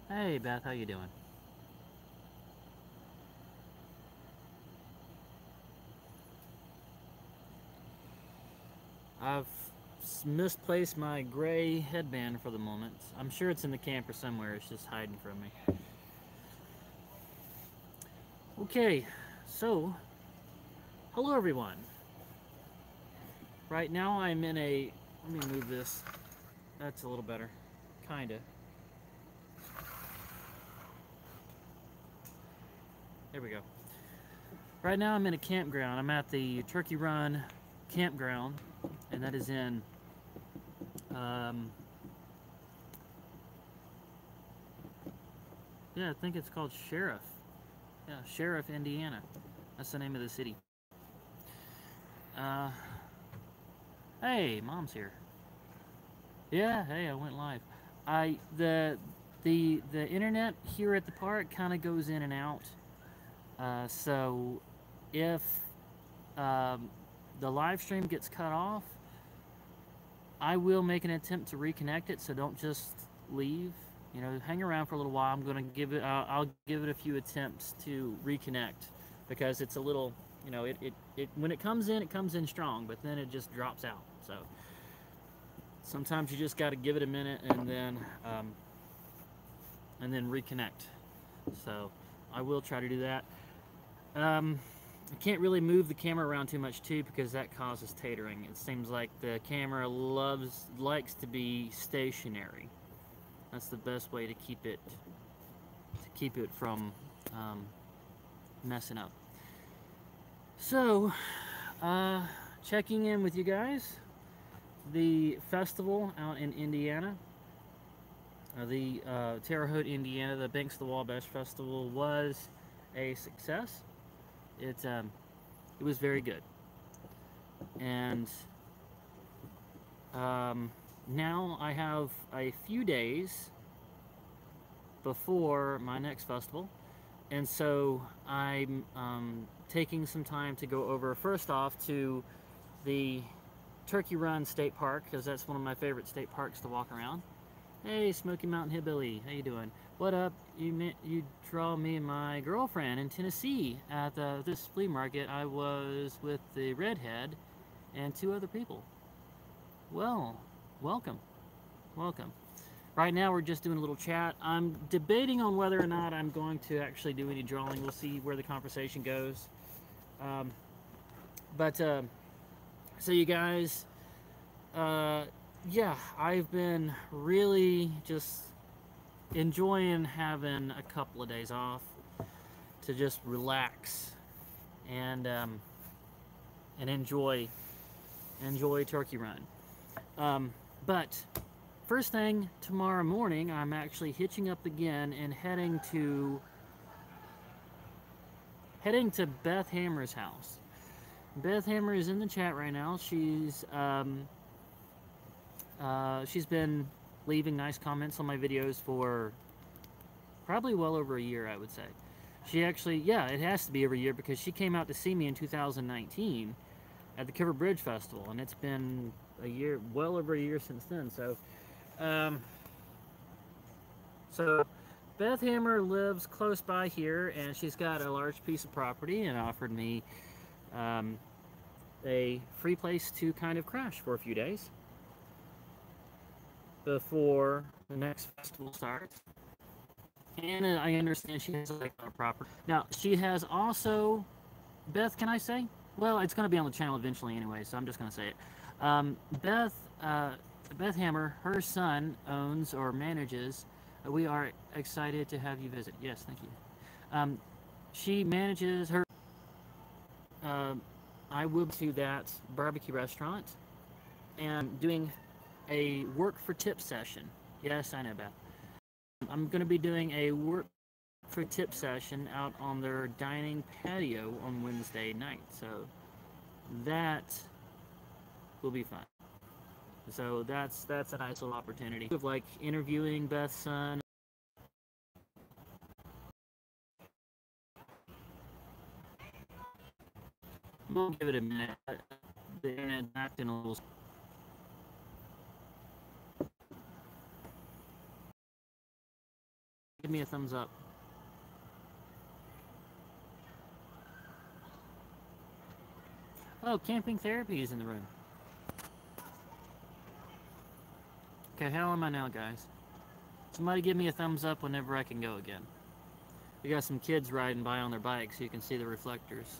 Hey Beth, how you doing? I've misplaced my gray headband for the moment. I'm sure it's in the camper somewhere. It's just hiding from me. Okay, so hello everyone. Right now I'm in a. Let me move this. That's a little better, kinda. There we go. Right now I'm in a campground. I'm at the Turkey Run campground, and that is in um, yeah, I think it's called Sheriff. Yeah, Sheriff, Indiana. That's the name of the city. Uh, hey, mom's here. Yeah, hey, I went live. I the internet here at the park kind of goes in and out. So if um, the live stream gets cut off, I will make an attempt to reconnect it. So don't just leave. You know, hang around for a little while. I'm gonna give it. I'll give it a few attempts to reconnect because it's a little. You know, it when it comes in strong, but then it just drops out. So sometimes you just got to give it a minute and then reconnect. So I will try to do that. I can't really move the camera around too much too because that causes teetering. It seems like the camera likes to be stationary. That's the best way to keep it from um, messing up. So, uh, checking in with you guys. The festival out in Indiana, the Terre Haute, Indiana, the Banks of the Wabash Festival was a success. It was very good, and now I have a few days before my next festival, and so I'm taking some time to go over first off to the Turkey Run State Park because that's one of my favorite state parks to walk around. Hey, Smoky Mountain Hillbilly, how you doing? What up? You draw me and my girlfriend in Tennessee at this flea market. I was with the redhead and two other people. Well, welcome, welcome. Right now we're just doing a little chat. I'm debating on whether or not I'm going to actually do any drawing. We'll see where the conversation goes. Um, but so you guys, uh, yeah, I've been really just enjoying having a couple of days off to just relax and enjoy Turkey Run. But first thing tomorrow morning, I'm actually hitching up again and heading to Beth Hammer's house. Beth Hammer is in the chat right now. She's been leaving nice comments on my videos for probably well over a year, I would say. She actually, yeah, it has to be every year because she came out to see me in 2019 at the Cover Bridge Festival, and it's been a year, well over a year since then. Um, so Beth Hammer lives close by here, and she's got a large piece of property and offered me um, a free place to kind of crash for a few days before the next festival starts. And I understand she has like a property. Now, she has also, Beth, can I say? Well, it's going to be on the channel eventually anyway, so I'm just going to say it. Beth, Beth Hammer, her son owns or manages. We are excited to have you visit. Yes, thank you. She manages her. Uh, I will to that barbecue restaurant and doing a work for tip session. Yes, I know, Beth. I'm going to be doing a work for tip session out on their dining patio on Wednesday night. So that will be fun. So that's a nice little opportunity of like interviewing Beth's son. We'll give it a minute. The internet's acting a little. Give me a thumbs up. Oh, Camping Therapy is in the room. Okay, how am I now, guys? Somebody give me a thumbs up whenever I can go again. We got some kids riding by on their bikes so you can see the reflectors.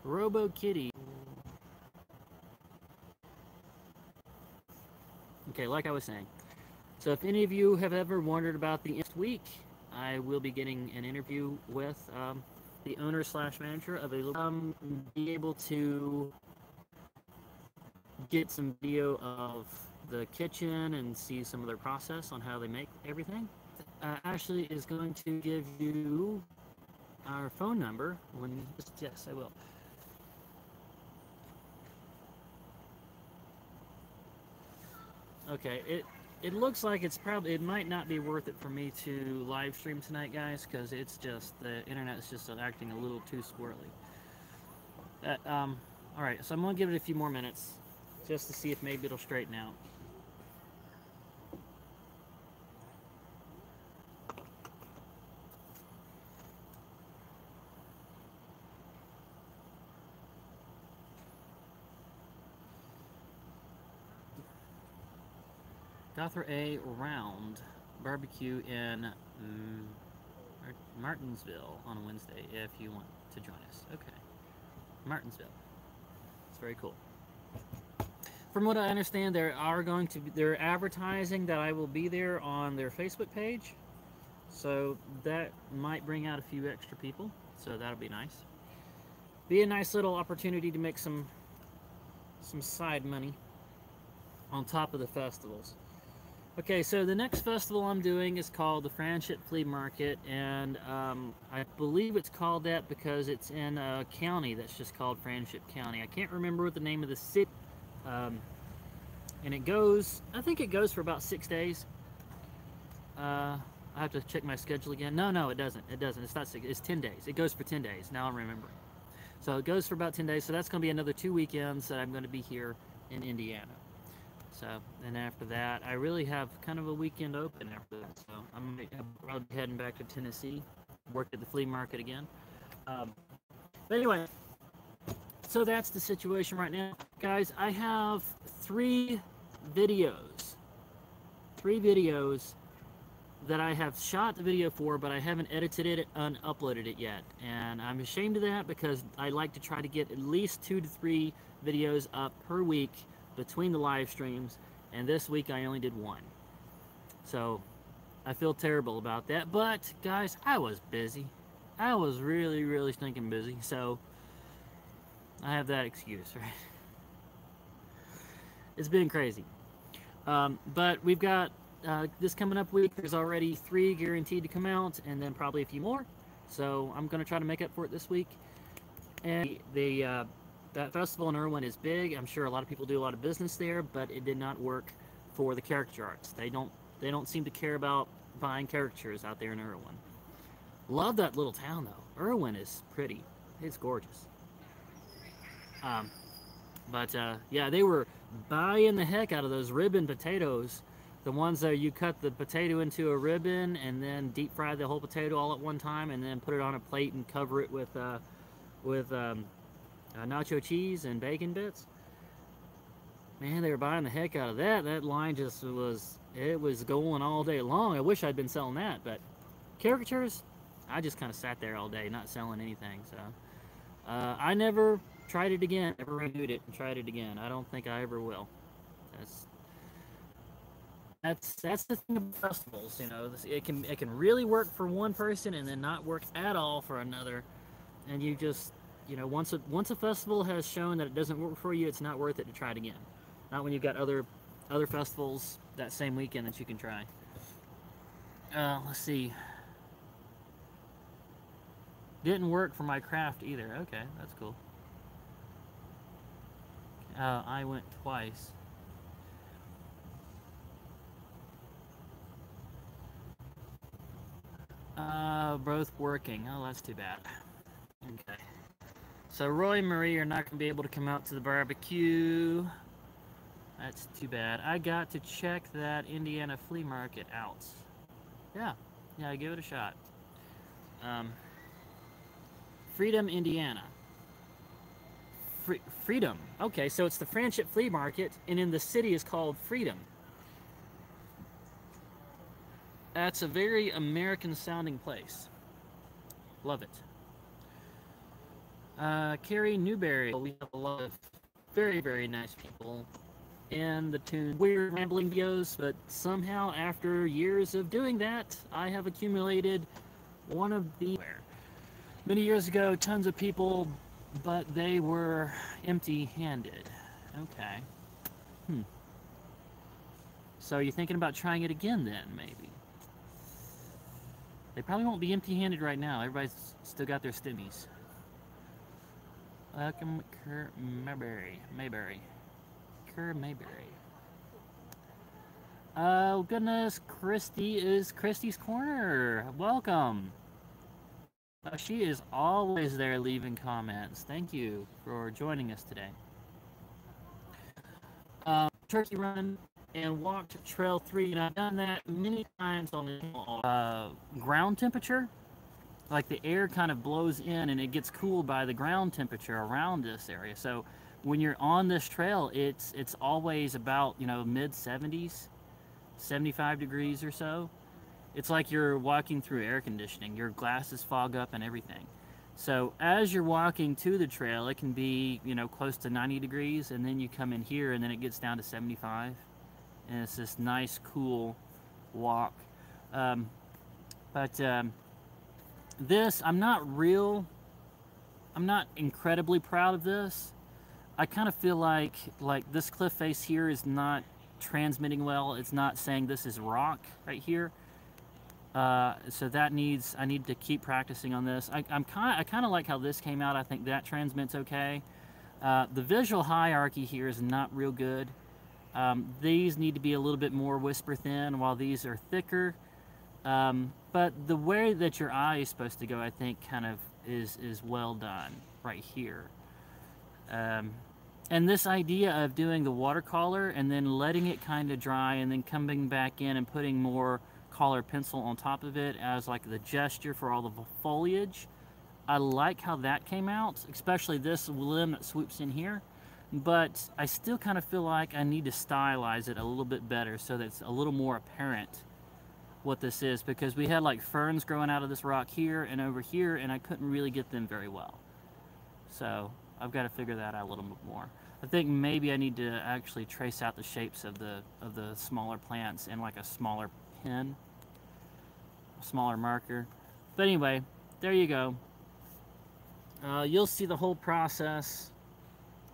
Robo Kitty. Okay, like I was saying. So if any of you have ever wondered about the next week, I will be getting an interview with the owner / manager of a be able to get some video of the kitchen and see some of their process on how they make everything. Ashley is going to give you our phone number when, yes, I will. Okay, it looks like it might not be worth it for me to live stream tonight, guys, because it's just, the internet is just acting a little too squirrely. Alright, so I'm going to give it a few more minutes, just to see if maybe it'll straighten out. Gother A Round barbecue in Martinsville on a Wednesday if you want to join us. Okay. Martinsville. It's very cool. From what I understand, they're advertising that I will be there on their Facebook page. So that might bring out a few extra people. So that'll be nice. Be a nice little opportunity to make some side money on top of the festivals. Okay, so the next festival I'm doing is called the Friendship Flea Market, and I believe it's called that because it's in a county that's just called Friendship County. I can't remember what the name of the city, and I think it goes for about 6 days. I have to check my schedule again. No, it doesn't. It's not 6, it's 10 days. It goes for 10 days, now I'm remembering. So it goes for about 10 days, so that's going to be another 2 weekends that I'm going to be here in Indiana. So, and after that, I really have kind of a weekend open after that. So I'm probably heading back to Tennessee, work at the flea market again. But anyway, so that's the situation right now. Guys, I have 3 videos that I have shot the video for, but I haven't edited it and uploaded it yet. And I'm ashamed of that because I like to try to get at least 2 to 3 videos up per week between the live streams, and this week I only did 1. So I feel terrible about that, but guys, I was busy. I was really stinking busy, so I have that excuse, right? It's been crazy. But we've got this coming up week. There's already 3 guaranteed to come out, and then probably a few more. So I'm going to try to make up for it this week. And that festival in Irwin is big. I'm sure a lot of people do a lot of business there, but it did not work for the caricature arts. They don't seem to care about buying caricatures out there in Irwin. Love that little town though. Irwin is pretty. It's gorgeous. Yeah, they were buying the heck out of those ribbon potatoes. The ones that you cut the potato into a ribbon and then deep fry the whole potato all at one time and then put it on a plate and cover it with nacho cheese and bacon bits. Man, they were buying the heck out of that. That line just was going all day long. I wish I'd been selling that, but caricatures, I just kind of sat there all day not selling anything. So I never tried it again, never renewed it and tried it again. I don't think I ever will. That's the thing about festivals, you know. It can really work for one person and then not work at all for another, and you just, you know, once a festival has shown that it doesn't work for you, it's not worth it to try it again. Not when you've got other festivals that same weekend that you can try. Let's see. Didn't work for my craft either. Okay, that's cool. I went twice. Both working. Oh, that's too bad. Okay. So Roy and Marie are not going to be able to come out to the barbecue. That's too bad. I got to check that Indiana flea market out. Yeah, yeah, give it a shot. Freedom, Indiana. Freedom. Okay, so it's the Friendship Flea Market, and in the city is called Freedom. That's a very American-sounding place. Love it. Carrie Newberry. We have a lot of very, very nice people in the Toon weird rambling videos, but somehow after years of doing that, I have accumulated one of the... Many years ago, tons of people, but they were empty-handed. Okay. So you're thinking about trying it again then, maybe? They probably won't be empty-handed right now. Everybody's still got their stimmies. Welcome, Kerr Mayberry. Kerr Mayberry. Oh, goodness. Christy is Christy's Corner. Welcome. She is always there leaving comments. Thank you for joining us today. Turkey Run and walked Trail 3, and I've done that many times on ground temperature. Like the air kind of blows in and it gets cooled by the ground temperature around this area. So when you're on this trail, it's always about, you know, mid-70s, 75 degrees or so. It's like you're walking through air conditioning. Your glasses fog up and everything. So as you're walking to the trail, it can be, you know, close to 90 degrees, and then you come in here and then it gets down to 75. And it's this nice, cool walk. This, I'm not incredibly proud of this. I kind of feel like this cliff face here is not transmitting well. It's not saying this is rock right here. So that needs, I need to keep practicing on this. I kind of like how this came out. I think that transmits okay. The visual hierarchy here is not real good. These need to be a little bit more whisper thin, while these are thicker. But the way that your eye is supposed to go, I think, kind of is well done right here. And this idea of doing the watercolor and then letting it kind of dry and then coming back in and putting more color pencil on top of it as like the gesture for all the foliage, I like how that came out, especially this limb that swoops in here. But I still kind of feel like I need to stylize it a little bit better so that it's a little more apparent what this is, because we had like ferns growing out of this rock here and over here, and I couldn't really get them very well. So I've got to figure that out a little bit more. I think maybe I need to actually trace out the shapes of the smaller plants in like a smaller pen, a smaller marker. But anyway, there you go. You'll see the whole process,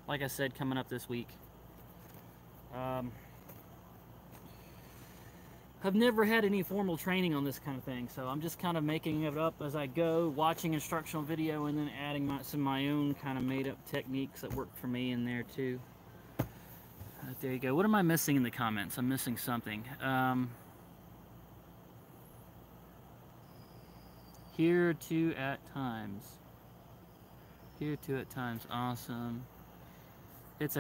like I said, coming up this week. I've never had any formal training on this kind of thing, so I'm just kind of making it up as I go, watching instructional video, and then adding some of my own kind of made-up techniques that work for me in there too. There you go. What am I missing in the comments? I'm missing something. Here too at times. Here too at times. Awesome. It's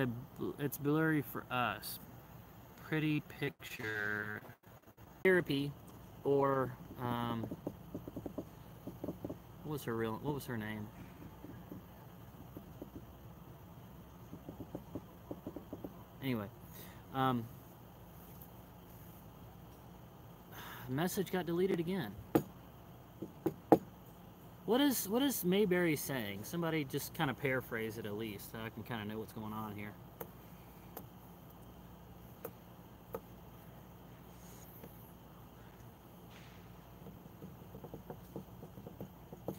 blurry for us. Pretty picture. Therapy, or what was her name? Anyway, message got deleted again. What is Mayberry saying? Somebody just kind of paraphrase it at least, so I can kind of know what's going on here.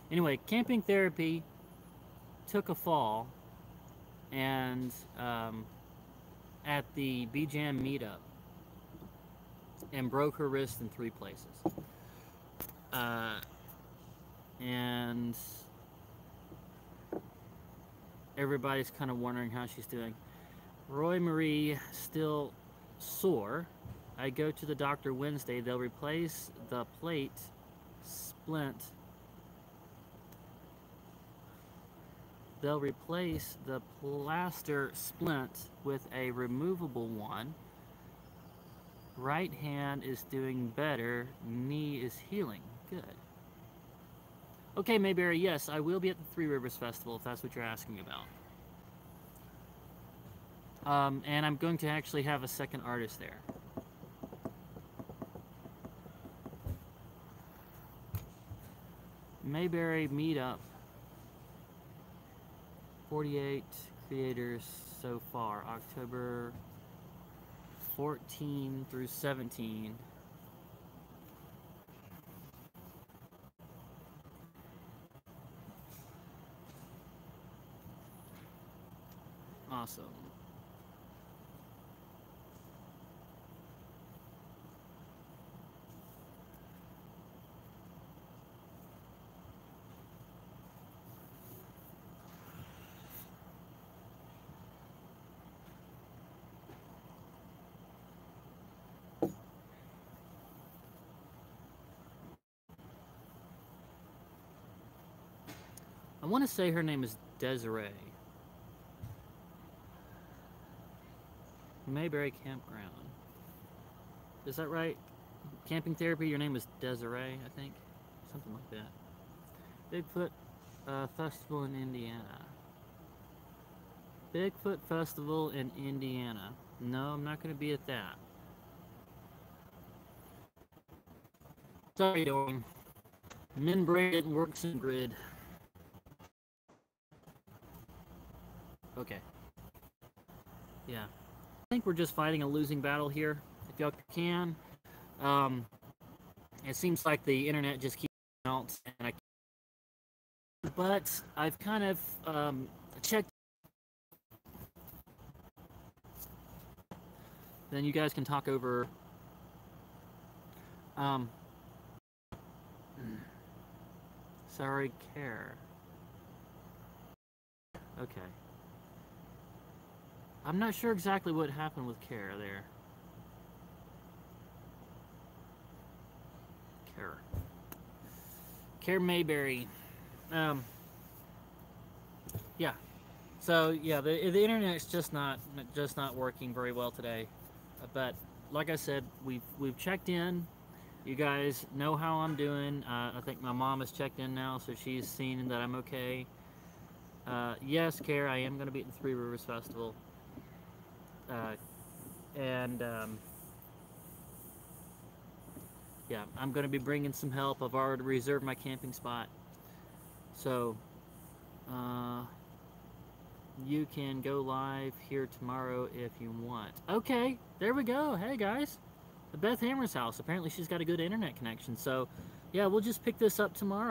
Anyway, camping therapy took a fall, and at the B-Jam meetup, and broke her wrist in 3 places. And everybody's kind of wondering how she's doing. Roy Marie still sore. I go to the doctor Wednesday. They'll replace the plate splint. they'll replace the plaster splint with a removable one. Right hand is doing better. Knee is healing. Good. Okay, Mayberry, yes, I will be at the Three Rivers Festival if that's what you're asking about. And I'm going to actually have a second artist there. Mayberry meetup. 48 creators so far. October 14 through 17. Awesome. I want to say her name is Desiree. Mayberry Campground. Is that right? Camping Therapy, your name is Desiree, I think. Something like that. Bigfoot Festival in Indiana. Bigfoot Festival in Indiana. No, I'm not going to be at that. Sorry, Doreen. Membrane works in grid. Okay. Yeah. I think we're just fighting a losing battle here, if y'all can. It seems like the internet just keeps out, and but I've kind of checked. Then you guys can talk over. Sorry, Care. Okay. I'm not sure exactly what happened with Care there. Care Mayberry. Yeah. So yeah, the internet's just not working very well today. But like I said, we've checked in. You guys know how I'm doing. I think my mom has checked in now, so she's seen that I'm okay. Yes, Care, I am going to be at the Three Rivers Festival. Yeah, I'm going to be bringing some help. I've already reserved my camping spot. So, you can go live here tomorrow if you want. Okay, there we go. Hey, guys. The Beth Hammer's house. Apparently she's got a good internet connection. So, yeah, we'll just pick this up tomorrow.